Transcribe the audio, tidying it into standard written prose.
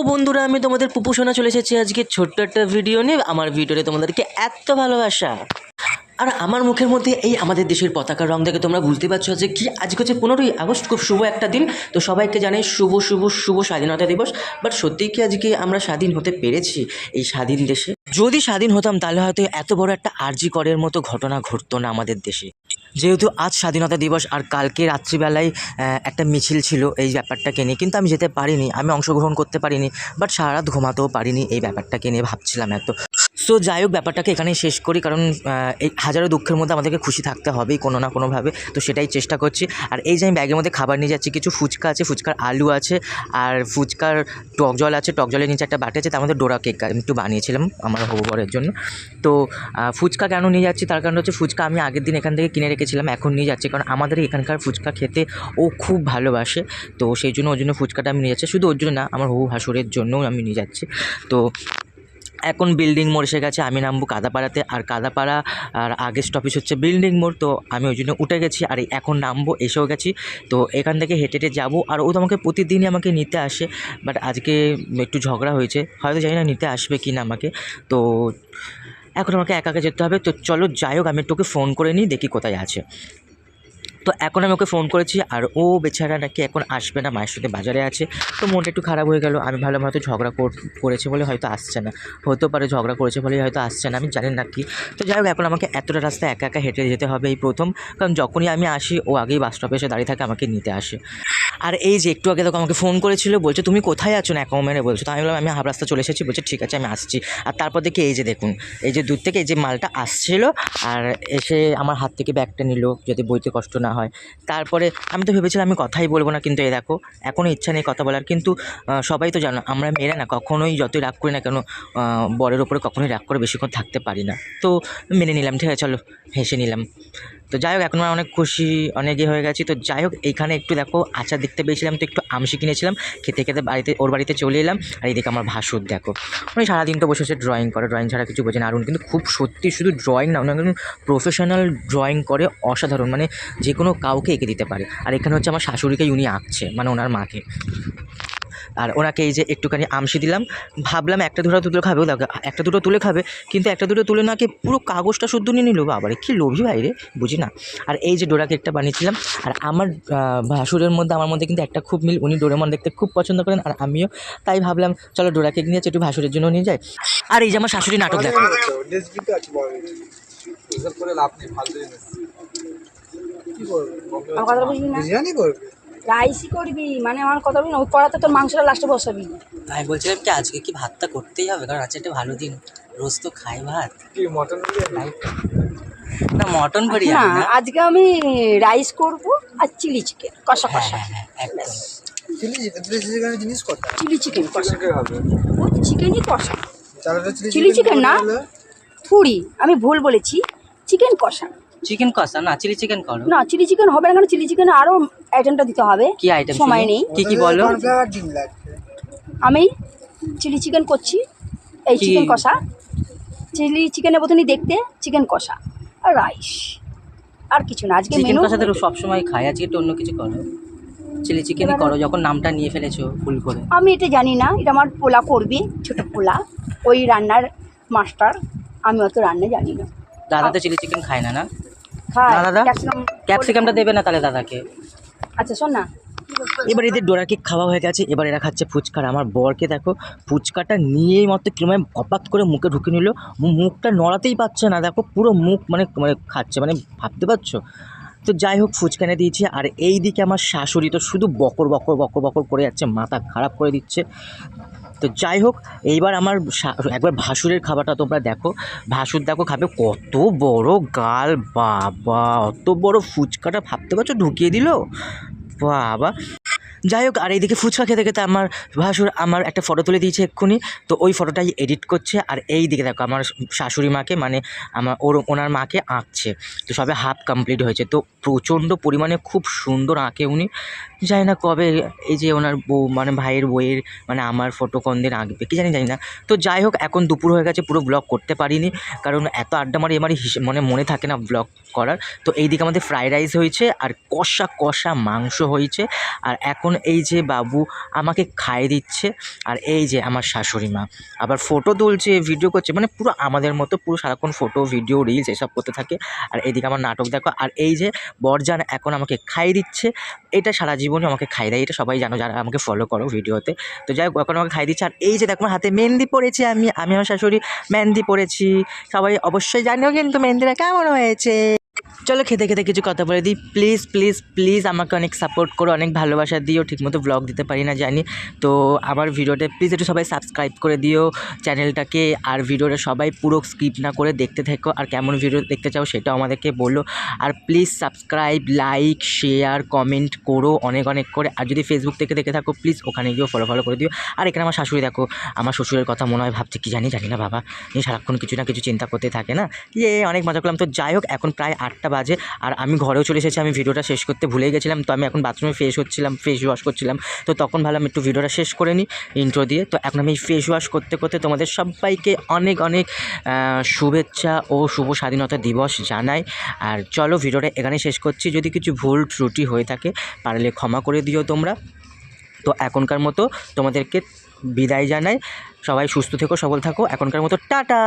বন্ধুরা, আমি তোমাদের পুপু শোনা চলে এসেছি আজকে ছোট্ট একটা ভিডিও নিয়ে। আমার ভিডিওতে তোমাদেরকে এত ভালোবাসা। আর আমার মুখের মধ্যে এই আমাদের দেশের পতাকার রং দেখে তোমরা বুঝতে পারছো যে কি আজকে হচ্ছে 15ই আগস্ট, খুব শুভ একটা দিন। তো সবাইকে জানাই শুভ শুভ শুভ স্বাধীনতা দিবস। বাট সত্যিই কি আজকে আমরা স্বাধীন হতে পেরেছি এই স্বাধীন দেশে? যদি স্বাধীন হতাম তাহলে হয়তো এত বড় একটা আরজি করের মতো ঘটনা ঘটতো না আমাদের দেশে। যেহেতু আজ স্বাধীনতা দিবস আর কালকে রাত্রিবেলায় একটা মিছিল ছিল এই ব্যাপারটাকে নিয়ে, কিন্তু আমি যেতে পারিনি, আমি অংশগ্রহণ করতে পারিনি। বাট সারা রাত ঘুমাতেও পারিনি এই ব্যাপারটাকে নিয়ে ভাবছিলাম এত। সো যাই হোক, ব্যাপারটাকে এখানেই শেষ করি, কারণ এই হাজারো দুঃখের মধ্যে আমাদেরকে খুশি থাকতে হবেই কোনো না কোনোভাবে। তো সেটাই চেষ্টা করছি। আর এই যে আমি ব্যাগের মধ্যে খাবার নিয়ে যাচ্ছি, কিছু ফুচকা আছে, ফুচকার আলু আছে, আর ফুচকার টক জল আছে, টক জলের নিচে একটা বাটি আছে, তার মধ্যে ডোরা কেক আমি একটু বানিয়েছিলাম আমার হবু বরের জন্য। তো ফুচকা কেন নিয়ে যাচ্ছি তার কারণ হচ্ছে ফুচকা আমি আগের দিন এখান থেকে কিনে রেখেছিলাম, এখন নিয়ে যাচ্ছি কারণ আমাদের এখানকার ফুচকা খেতে ও খুব ভালোবাসে। তো সেই জন্য ওর জন্য ফুচকাটা আমি নিয়ে যাচ্ছি, শুধু ওর জন্য না, আমার হবু ভাসুরের জন্যও আমি নিয়ে যাচ্ছি। তো এখন বিল্ডিং মোড় এসে গেছে, আমি নামবো কাদাপাড়াতে, আর কাদাপাড়া আর আগের স্টপেজ হচ্ছে বিল্ডিং মোড়। তো আমি ওই জন্য উঠে গেছি আর এখন নামবো, এসেও গেছি। তো এখান থেকে হেঁটে হেঁটে যাবো। আর ও তো আমাকে প্রতিদিনই আমাকে নিতে আসে, বাট আজকে একটু ঝগড়া হয়েছে, হয়তো জানি না নিতে আসবে কি না আমাকে। তো এখন আমাকে একা একা যেতে হবে। তো চলো যাই হোক, আমি একটু ওকে ফোন করে নিই, দেখি কোথায় আছে। তো এখন আমি ওকে ফোন করেছি আর ও বেচারা নাকি এখন আসবে না, মায়ের সাথে বাজারে আছে। তো মনটা একটু খারাপ হয়ে গেল। আমি ভাবলাম হয়তো ঝগড়া করেছে বলে হয়তো আসছে না, হতেও পারে ঝগড়া করেছে বলেই হয়তো আসছে না, আমি জানি না কি। তো যাই হোক, এখন আমাকে এতটা রাস্তা একা একা হেঁটে যেতে হবে এই প্রথম, কারণ যখনই আমি আসি ও আগেই বাস স্টপে এসে দাঁড়িয়ে থাকে, আমাকে নিতে আসে। আর এই যে একটু আগে দেখো আমাকে ফোন করেছিল, বলছে তুমি কোথায় আছো, না মেরে বলছো। তো আমি বললাম আমি হাফ রাস্তা চলে এসেছি। বলছে ঠিক আছে আমি আসছি। আর তারপর দেখি এই যে দেখুন, এই যে দূর থেকে এই যে মালটা আসছিল আর এসে আমার হাত থেকে ব্যাগটা নিল যাতে বইতে কষ্ট না হয়। তারপরে আমি তো ভেবেছিলাম আমি কথাই বলবো না, কিন্তু এই দেখো এখনও ইচ্ছা নেই কথা বলার। কিন্তু সবাই তো জানো আমরা মেয়েরা না কখনোই যতই রাগ করি না কেন বরের ওপরে কখনোই রাগ করে বেশিক্ষণ থাকতে পারি না। তো মেনে নিলাম, ঠিক আছে চলো, হেসে নিলাম। তো যাই হোক, এখন আমার অনেক খুশি, অনেক হয়ে গেছি। তো যাই হোক, এইখানে একটু দেখো আচার দেখতে পেয়েছিলাম, তো একটু আমসি কিনেছিলাম, খেতে খেতে ওর বাড়িতে চলে এলাম। আর এইদিকে আমার ভাসুর দেখো, মানে সারাদিন তো বসে ড্রয়িং করে, ড্রয়িং ছাড়া কিছু বোঝে না। আরুন কিন্তু খুব সত্যি শুধু ড্রয়িং না, ওনার কিন্তু প্রফেশনাল ড্রয়িং করে, অসাধারণ, মানে যে কোনো কাউকে এঁকে দিতে পারে। আর এখানে হচ্ছে আমার শাশুড়িকে উনি আঁকছে, মানে ওনার মাকে। আর ওনাকে এই যে একটুখানি আমসি দিলাম, ভাবলাম একটা দুটো তুলে খাবে, একটা দুটো তুলে খাবে, কিন্তু একটা দুটো তুলে না, কি পুরো কাগজটা শুদ্ধ নিয়ে নিল। বাবারে কি লোভী বাইরে, বুঝি না। আর এই যে ডোরা কেকটা বানিয়েছিলাম, আর আমার ভাসুরের মধ্যে আমার মধ্যে কিন্তু একটা খুব মিল, উনি ডোরেমন দেখতে খুব পছন্দ করেন আর আমিও, তাই ভাবলাম চলো ডোরা কেক নিয়ে একটু ভাসুরের জন্য নিয়ে যাই। আর এই যে আমার শাশুড়ি নাটক দেখো, রাইসই করবি, মানে আমার কথা বলি না, ওই কড়াতে তোর মাংসটা লাস্টে বসাবি। আমি বলছিলাম কি আজকে কি ভাতটা করতেই হবে, কারণ আজকে একটা ভালো দিন, রোজ তো খাই ভাত। না মটন করি না, না, আজকে আমি রাইস করব আর চিলি চিকেন কষা কষা। একদম চিলি চিকেন কষা, ওই চিকেনই কষা, চিলি চিকেন না থুড়ি, আমি ভুল বলেছি, চিকেন কষা। চিকেন কষা না, চিলি চিকেন করো না, চিলি চিকেন হবে না, কারণ চিলি চিকেনে আরও আইটেমটা দিতে হবে, কি আইটেম, সময় নেই। কি কি বলো। আমি চিলি চিকেন করছি, এই কি? চিকেন কষা, চিলি চিকেনের মতনই দেখতে, চিকেন কষা আর রাইস, আর কিছু না আজকে চিকেন মেনু। কষা তো সবসময় খাই, আজকে একটু অন্য কিছু করো, চিলি চিকেনই করো, যখন নামটা নিয়ে ফেলেছো ভুল করে। আমি এটা জানি না, এটা আমার পোলা করবি, ছোট পোলা, ওই রান্নার মাস্টার, আমি অত রান্না জানি না। দাদা তো চিলি চিকেন খায় না, না খাই না দাদা, ক্যাপসিকাম। ক্যাপসিকামটা দেবে না তাহলে দাদাকে। আচ্ছা শোন না, এবার এদের ডোরা কেক খাওয়া হয়ে গেছে, এবার এরা খাচ্ছে ফুচকার। আমার বরকে দেখো ফুচকাটা নিয়েই মতো কিরম অপাত করে মুখে ঢুকে নিল, মুখটা নড়াতেই পারছে না, দেখো পুরো মুখ মানে মানে খাচ্ছে, মানে ভাবতে পারছো। তো যাই হোক, ফুচকা এনে দিয়েছি। আর এই দিকে আমার শাশুড়ি তো শুধু বকর বকর বকর বকর করে যাচ্ছে, মাথা খারাপ করে দিচ্ছে। তো যাই হোক, এইবার আমার একবার ভাসুরের খাবারটা তোমরা দেখো, ভাসুর দেখো খাবে কত বড় গাল, বাবা অত বড় ফুচকাটা ভাবতে পারছো ঢুকিয়ে দিল, বাবা। যাই হোক, আর এইদিকে ফুচকা খেতে খেতে আমার ভাসুর আমার একটা ফটো তুলে দিয়েছে এক্ষুনি, তো ওই ফটোটাই এডিট করছে। আর এই দিকে দেখো আমার শাশুড়ি মাকে, মানে ওনার মাকে আঁকছে। তো সবে হাফ কমপ্লিট হয়েছে, তো প্রচণ্ড পরিমাণে খুব সুন্দর আঁকে উনি। জানি না কবে এই যে ওনার বউ, মানে ভাইয়ের বইয়ের, মানে আমার ফটো কোন দিন আঁকবে কি জানি না। তো যাই হোক, এখন দুপুর হয়ে গেছে, পুরো ব্লগ করতে পারিনি, কারণ এত আড্ডা মারি আমার মানে মনে থাকে না ব্লগ করার। তো এইদিকে আমাদের ফ্রাইড রাইস হয়েছে আর কষা কষা মাংস হয়েছে। আর এখন এখন এই যে বাবু আমাকে খাইয়ে দিচ্ছে, আর এই যে আমার শাশুড়ি মা আবার ফটো তুলছে, ভিডিও করছে, মানে পুরো আমাদের মতো পুরো সারাক্ষণ ফটো ভিডিও রিলস এসব করতে থাকে। আর এইদিকে আমার নাটক দেখো। আর এই যে বরজান এখন আমাকে খাইয়ে দিচ্ছে, এটা সারা জীবনে আমাকে খাইয়ে দেয়, এটা সবাই জানো যারা আমাকে ফলো করো ভিডিওতে। তো যাই হোক এখন আমাকে খাইয়ে দিচ্ছে। আর এই যে দেখো আমার হাতে মেহেন্দি পড়েছি, আমি আমার শাশুড়ি মেহেন্দি পড়েছি, সবাই অবশ্যই জানিও কিন্তু মেহেন্দিটা কেমন হয়েছে। চলো খেতে খেতে কিছু কথা বলে দিই। প্লিজ প্লিজ প্লিজ আমাকে অনেক সাপোর্ট করো, অনেক ভালোবাসা দিও। ঠিকমতো ব্লগ দিতে পারি না জানি, তো আমার ভিডিওটা প্লিজ একটু সবাই সাবস্ক্রাইব করে দিও চ্যানেলটাকে। আর ভিডিওটা সবাই পুরো স্কিপ না করে দেখতে থেকো, আর কেমন ভিডিও দেখতে চাও সেটাও আমাদেরকে বলো। আর please subscribe, like, share, comment করো অনেক অনেক করে। আর যদি ফেসবুক থেকে দেখে থাকো প্লিজ ওখানে গিয়েও ফলো করে দিও। আর এখানে আমার শাশুড়ি দেখো, আমার শ্বশুরের কথা মনে হয় ভাবছে কি জানি না বাবা, সারাক্ষণ কিছু না কিছু চিন্তা করতে থাকে না। অনেক মজা করলাম। তো যাই হোক এখন প্রায় 8টা বাজে, আর আমি ঘরেও চলে এসেছি। আমি ভিডিওটা শেষ করতে ভুলে গেছিলাম, তো আমি এখন বাথরুমে ফেস ওয়াশ করছিলাম। তো তখন ভাবলাম একটু ভিডিওটা শেষ করে নিই ইন্ট্রো দিয়ে। তো এখন আমি ফেস ওয়াশ করতে করতে তোমাদের সবাইকে অনেক অনেক শুভেচ্ছা ও শুভ স্বাধীনতা দিবস জানাই। আর চলো ভিডিওটা এখানে শেষ করছি। যদি কিছু ভুল ত্রুটি হয়ে থাকে পারলে ক্ষমা করে দিও তোমরা। তো এখনকার মতো তোমাদেরকে বিদায় জানাই। সবাই সুস্থ থেকো, সবল থাকো। এখনকার মতো টাটা।